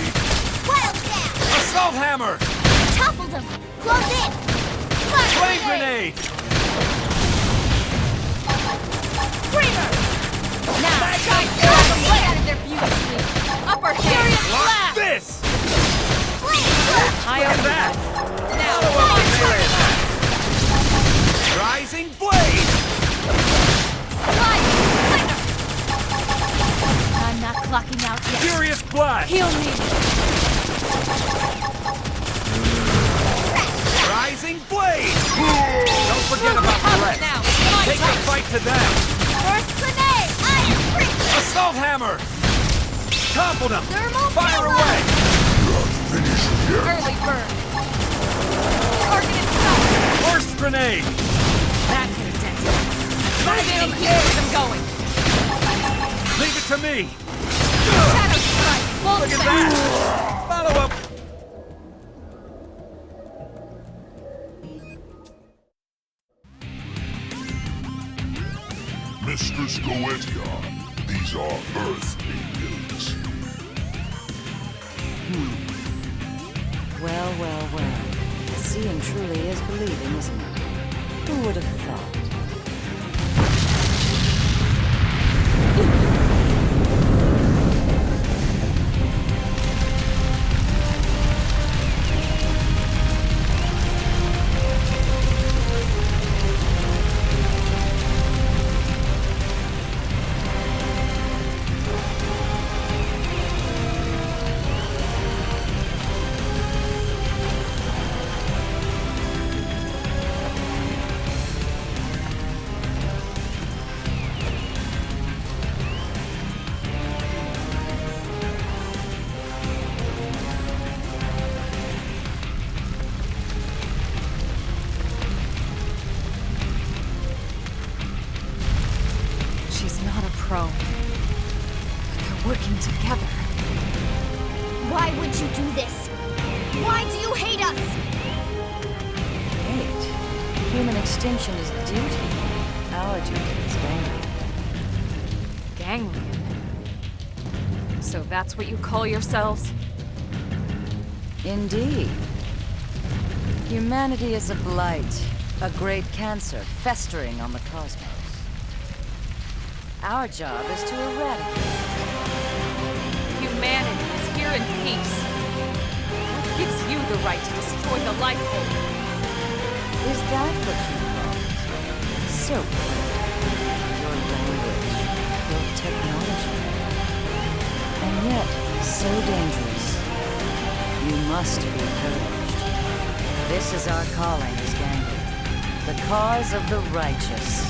Wild down! Assault hammer! Toppled him! Close in! Flame grenade! Screamer! Now, try to knock them right out of their beauty sleep. Upper Furious Lock Blast! this! High Look at over that! Now, Follow up with melee attack! Rising blade! slide! I'm not clocking out yet. Furious blast! Heal me! Rising blade! Don't forget about the Cover rest. now! It's my Take the turn. fight to them! First grenade! Iron prick! Assault hammer! Toppled him! Thermal Fire pillar! away! Early bird. Targeted sight. Burst grenade! That could have dented. Move in and keep them going. Leave it to me! Shadow strike. Bolt Look at back. that! Follow up! Mistress Goetia, these are Earth Indians. Well, well, well. Seeing truly is believing, isn't it? Who would have thought? She's not a pro. But they're working together. Why would you do this? Why do you hate us? Hate. Human extinction is duty. Our duty is Ganglion. Ganglion? So that's what you call yourselves? Indeed. Humanity is a blight, a great cancer festering on the cosmos. Our job is to eradicate. Humanity is here in peace. What gives you the right to destroy the life form? Is that what you call it? So clever. Your language, your technology. And yet, so dangerous. You must be purged. This is our calling as Ganglion. The cause of the righteous.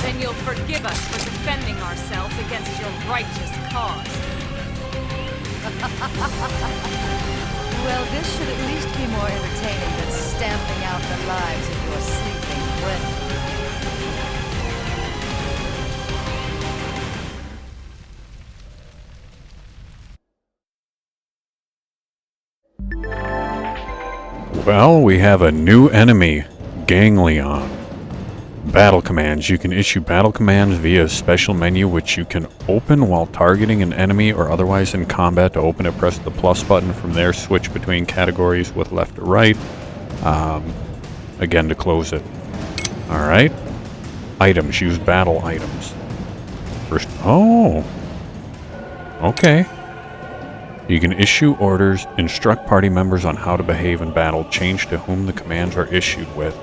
Then you'll forgive us for defending ourselves against your righteous cause. Well, this should at least be more entertaining than stamping out the lives of your sleeping brethren. Well, we have a new enemy, Ganglion. Battle commands. You can issue battle commands via a special menu which you can open while targeting an enemy or otherwise in combat. To open it, press the plus button. From there, switch between categories with left or right. Again, to close it. Alright. Items. Use battle items. First. Oh. Okay. You can issue orders, instruct party members on how to behave in battle, change to whom the commands are issued with.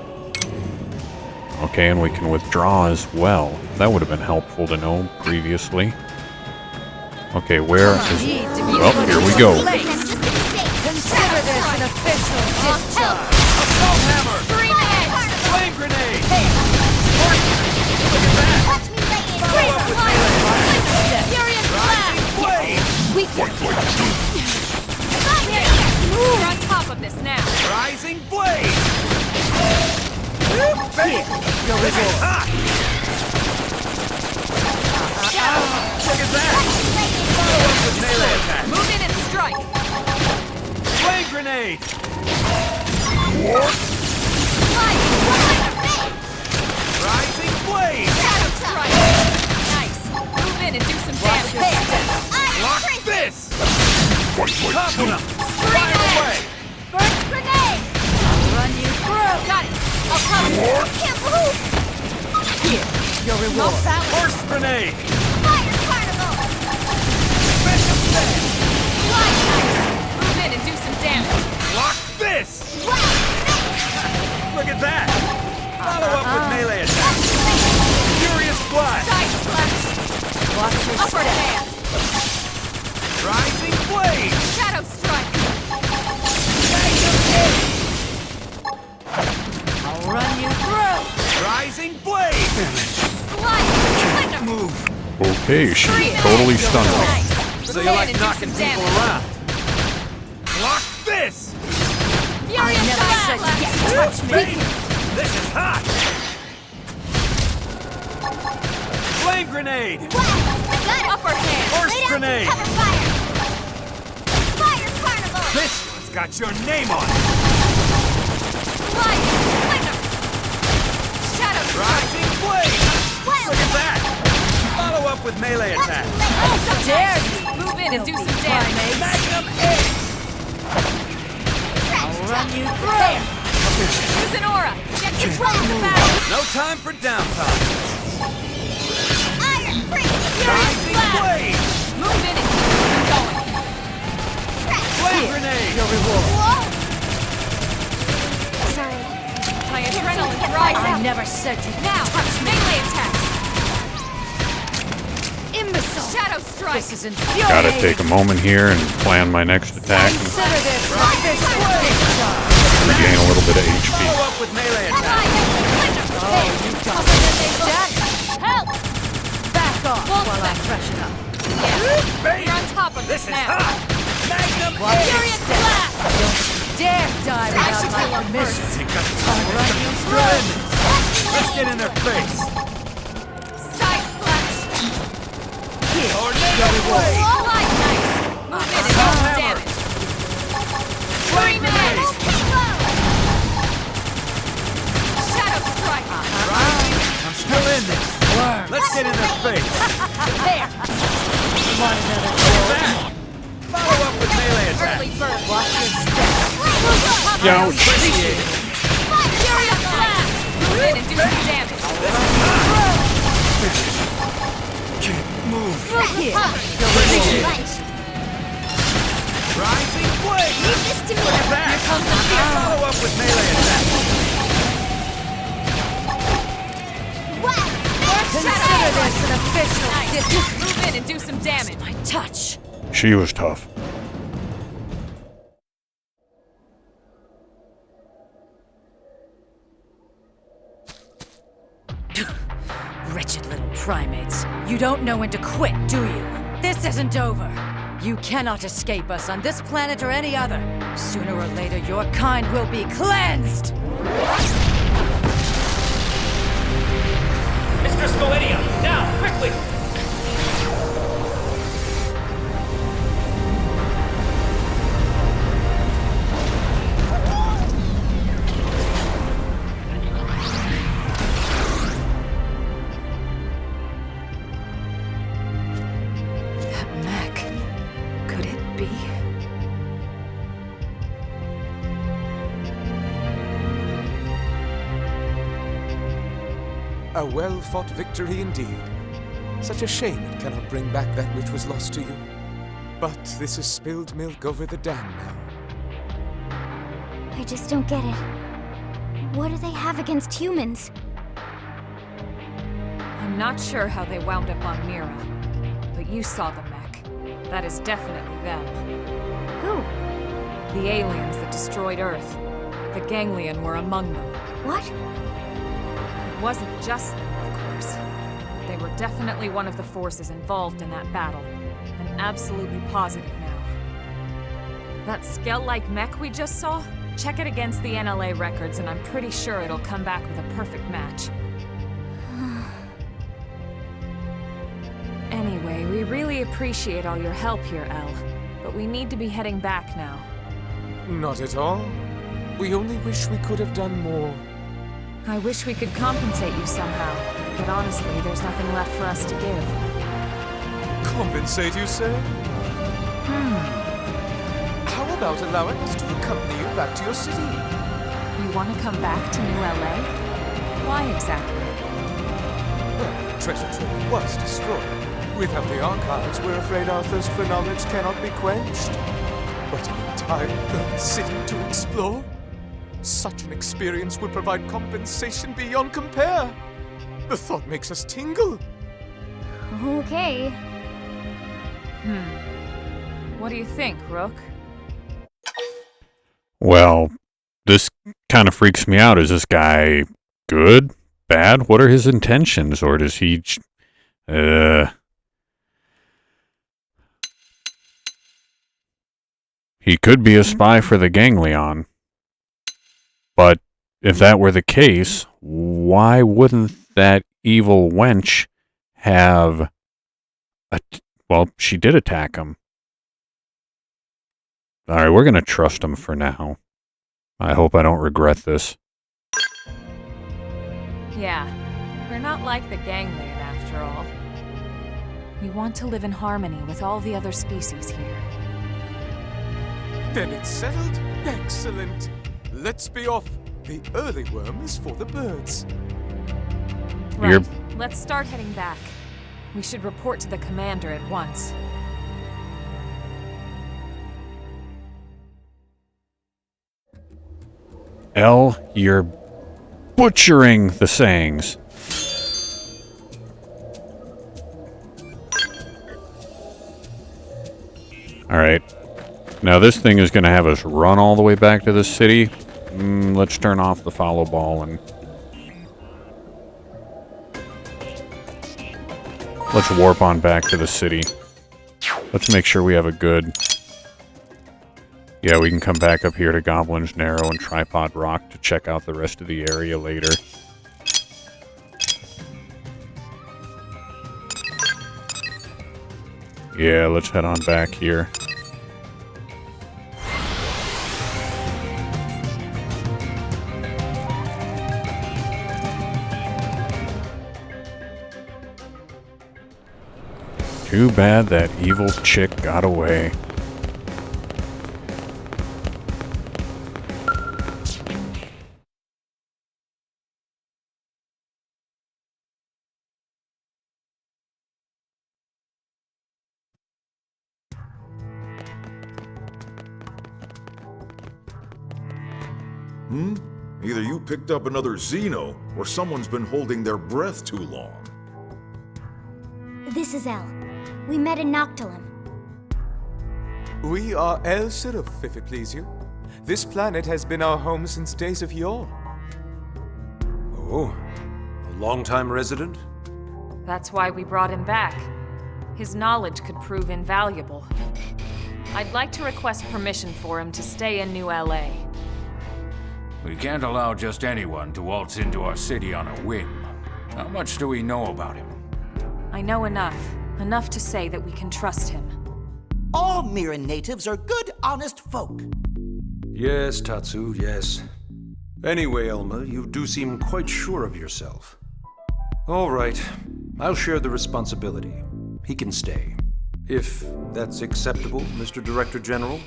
Okay, and we can withdraw as well. That would have been helpful to know previously. Okay, where is... Oh, here we go. Consider this an official discharge. Assault hammer! Flame grenade! Look at that! Watch me lay in! Follow up with melee attack! Furious Rising Blast! blade! We're on top of this now. Rising blade! This is hot! Look at that! Follow up with melee attack! Move in and strike. Flame grenade! Rising blade! Shadow strike. Nice. Move in and do some damage. Lock this! Your reward. Horse grenade! Fire carnival! Special set! Fly knights! Move in and do some damage. Block this! Look at that! Follow up with melee attack! Furious fly! Side slash! Watch your Upper step. hand! Rising blade! Shadow strike! I'll run you through. Rising blade! Slide! Flicker! Move! Okay, she totally stunned me. So you like knocking people around? Block this! Furious never said slash! yes. Touch me. Baby, this is hot! Flame grenade! Upper hand! Horse grenade! Cover fire! Fire carnival! This one's got your name on it! Slide! Flicker! Shadow strike! Rising blade! Look at that! Follow up with melee attack! How dare you! Move in and do some damage. Magnum Ace! I'll run you through. Use an aura. Get control of the battle. No time for downtime! Iron freeze! Rising blade! Move in and keep them going. Flame grenade! Your reward. Whoa! Sorry. My adrenaline's rising. I never said you Now, melee attack. imbecile. Shadow strike. This is infuriating. Gotta take a moment here and plan my next attack and Consider this official discharge. regain a little bit of HP. Follow up with melee attack! Oh, you got it. Help! Back off Won't while I let- freshen up. Baby, You're on top of this this is now. hot! Magnum Furious Ace! blast. Dare die I without should my kill him permission. Take us I'll run you through. Let's get in their face! Side slash. Tornado blade! Slide knights. Move in and do some damage. Flame grenade! Shadow strike. I'm still in this! Let's get in their face! There. You want another Back! Follow up with melee attack! Early bird. Watch your step. Ouch. Appreciate it! Furious blast. Move in and do some damage. Move! Here. Rising blade! Leave this to me! Back! Follow up with melee attack! Consider this an official discharge. Move in and do some damage. My touch. She was tough. Wretched little primates. You don't know when to quit, do you? This isn't over. You cannot escape us on this planet or any other. Sooner or later, your kind will be cleansed! Mistress Goetia, now, quickly! That mech. Could it be? A well-fought victory indeed. Such a shame it cannot bring back that which was lost to you. But this is spilled milk over the dam now. I just don't get it. What do they have against humans? I'm not sure how they wound up on Mira, but you saw the mech. That is definitely them. Who? The aliens that destroyed Earth. The Ganglion were among them. What? It wasn't just them, of course. They were definitely one of the forces involved in that battle. I'm absolutely positive now. That Skell-like mech we just saw? Check it against the NLA records and I'm pretty sure it'll come back with a perfect match. Anyway, we really appreciate all your help here, Elle. But we need to be heading back now. Not at all. We only wish we could have done more. I wish we could compensate you somehow, but honestly, there's nothing left for us to give. Compensate, you say? How about allowing us to accompany you back to your city? You want to come back to New LA? Why exactly? Treasure trove was destroyed. Without the archives, we're afraid our thirst for knowledge cannot be quenched. But an entire Earth city to explore? Such an experience would provide compensation beyond compare. The thought makes us tingle. Okay. What do you think, Rook? Well, this kind of freaks me out. Is this guy good? Bad? What are his intentions? Or does he... He could be a spy for the Ganglion. But if that were the case, why wouldn't that evil wench have... Well, she did attack him. Alright, we're gonna trust him for now. I hope I don't regret this. Yeah, we're not like the Ganglion after all. We want to live in harmony with all the other species here. Then it's settled. Excellent. Let's be off. The early worm is for the birds. Right, let's start heading back. We should report to the commander at once. Elle, you're butchering the sayings. Alright. Now this thing is going to have us run all the way back to the city. Let's turn off the Fallow Ball and... Let's warp on back to the city. Let's make sure we have a good... Yeah, we can come back up here to Goblin's Narrow and Tripod Rock to check out the rest of the area later. Yeah, let's head on back here. Too bad that evil chick got away. Either you picked up another Xeno, or someone's been holding their breath too long. This is Elle. We met in Noctilum. We are El Sirif, if it please you. This planet has been our home since days of yore. Oh, a long-time resident? That's why we brought him back. His knowledge could prove invaluable. I'd like to request permission for him to stay in New LA. We can't allow just anyone to waltz into our city on a whim. How much do we know about him? I know enough. Enough to say that we can trust him. All Mirren natives are good, honest folk. Yes, Tatsu, yes. Anyway, Elma, you do seem quite sure of yourself. All right, I'll share the responsibility. He can stay. If that's acceptable, Mr. Director General?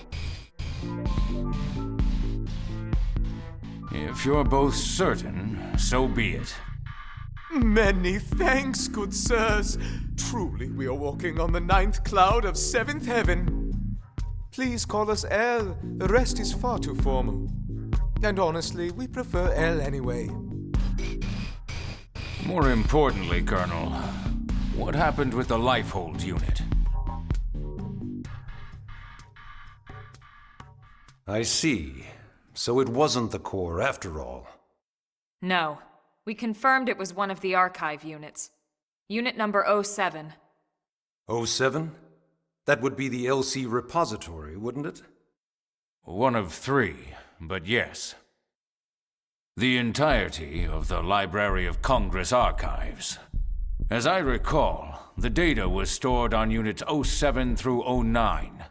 If you're both certain, so be it. Many thanks, good sirs. Truly, we are walking on the 9th cloud of 7th heaven. Please call us Elle. The rest is far too formal. And honestly, we prefer Elle anyway. More importantly, Colonel, what happened with the Lifehold unit? I see. So it wasn't the core after all. No. We confirmed it was one of the archive units. Unit number 07. 07? That would be the LC repository, wouldn't it? One of 3, but yes. The entirety of the Library of Congress archives. As I recall, the data was stored on units 07 through 09.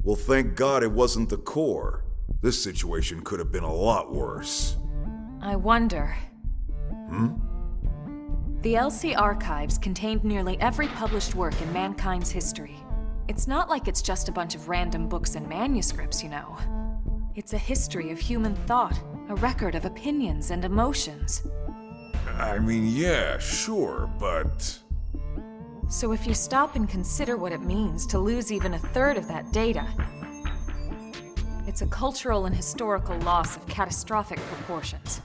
Well, thank God it wasn't the core. This situation could have been a lot worse. I wonder... The LC archives contained nearly every published work in mankind's history. It's not like it's just a bunch of random books and manuscripts, you know. It's a history of human thought, a record of opinions and emotions. I mean, yeah, sure, but... So if you stop and consider what it means to lose even a third of that data, it's a cultural and historical loss of catastrophic proportions.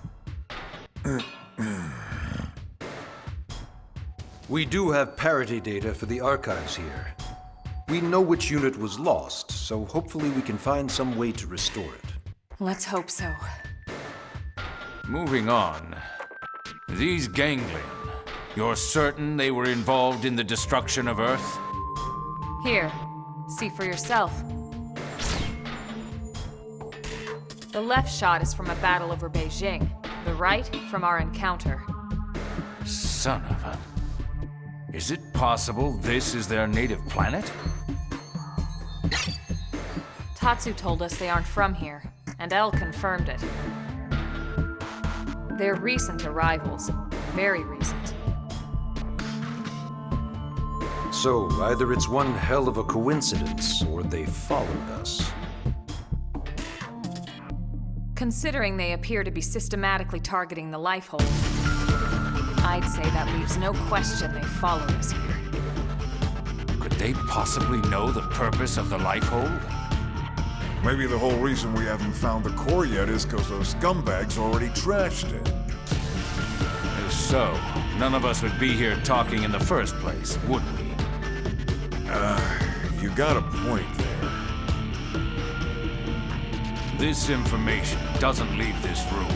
We do have parity data for the archives here. We know which unit was lost, so hopefully we can find some way to restore it. Let's hope so. Moving on. These Ganglion, you're certain they were involved in the destruction of Earth? Here, see for yourself. The left shot is from a battle over Beijing, the right from our encounter. Son of a... Is it possible this is their native planet? Tatsu told us they aren't from here, and Elle confirmed it. They're recent arrivals, very recent. So, either it's one hell of a coincidence, or they followed us. Considering they appear to be systematically targeting the Lifehold, I'd say that leaves no question they followed us here. Could they possibly know the purpose of the Lifehold? Maybe the whole reason we haven't found the core yet is because those scumbags already trashed it. If so, none of us would be here talking in the first place, would we? You got a point there. This information doesn't leave this room.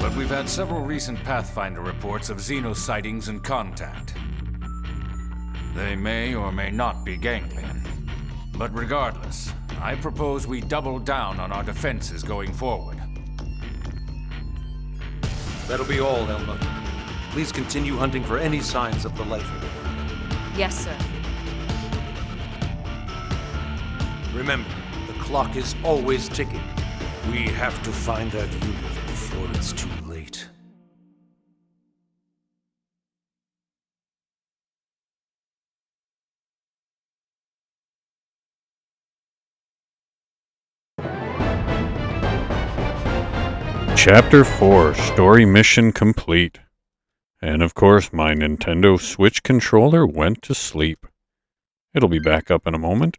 But we've had several recent Pathfinder reports of Xeno sightings and contact. They may or may not be Ganglion. But regardless, I propose we double down on our defenses going forward. That'll be all, Elma. Please continue hunting for any signs of the Lifehold. Yes, sir. Remember, the clock is always ticking. We have to find that unit before it's too late. Chapter 4, Story Mission Complete. And of course, my Nintendo Switch controller went to sleep. It'll be back up in a moment.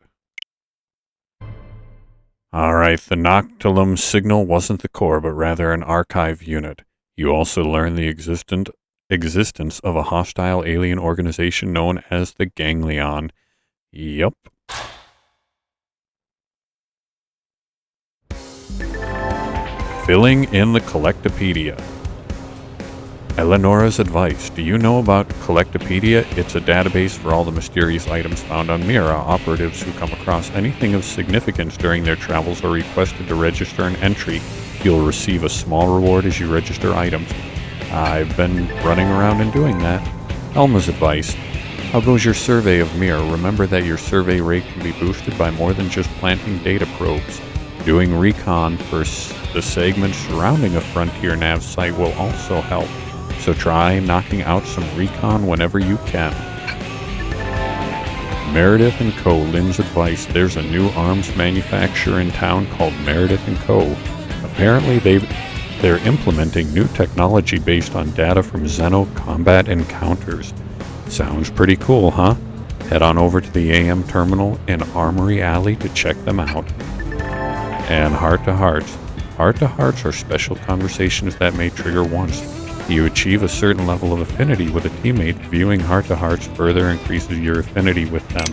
Alright, the Noctilum signal wasn't the core, but rather an archive unit. You also learn the existence of a hostile alien organization known as the Ganglion. Yup. Filling in the Collectopedia. Eleonora's advice. Do you know about Collectopedia? It's a database for all the mysterious items found on Mira. Operatives who come across anything of significance during their travels are requested to register an entry. You'll receive a small reward as you register items. I've been running around and doing that. Elma's advice. How goes your survey of Mira? Remember that your survey rate can be boosted by more than just planting data probes. Doing recon for the segments surrounding a FrontierNav site will also help. So try knocking out some recon whenever you can. Meredith & Co. Lynn's advice. There's a new arms manufacturer in town called Meredith & Co. Apparently they're implementing new technology based on data from Xeno combat encounters. Sounds pretty cool, huh? Head on over to the AM terminal in Armory Alley to check them out. And heart-to-hearts. Heart-to-hearts are special conversations that may trigger once. You achieve a certain level of affinity with a teammate. Viewing heart-to-hearts further increases your affinity with them.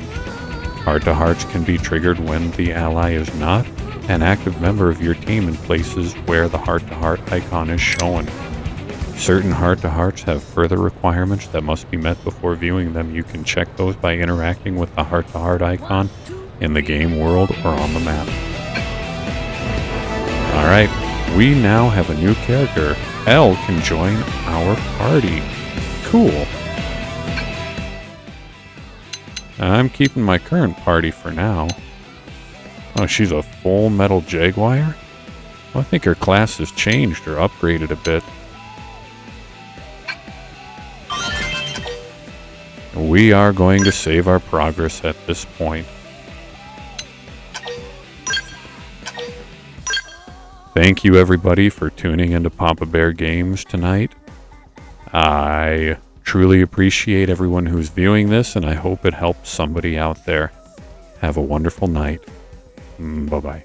Heart-to-hearts can be triggered when the ally is not an active member of your team in places where the heart-to-heart icon is shown. Certain heart-to-hearts have further requirements that must be met before viewing them. You can check those by interacting with the heart-to-heart icon in the game world or on the map. Alright, we now have a new character. Elle can join our party. Cool. I'm keeping my current party for now. Oh, she's a full metal jaguar? Well, I think her class has changed or upgraded a bit. We are going to save our progress at this point. Thank you everybody for tuning into Papa Bear Games tonight. I truly appreciate everyone who's viewing this, and I hope it helps somebody out there. Have a wonderful night. Bye-bye.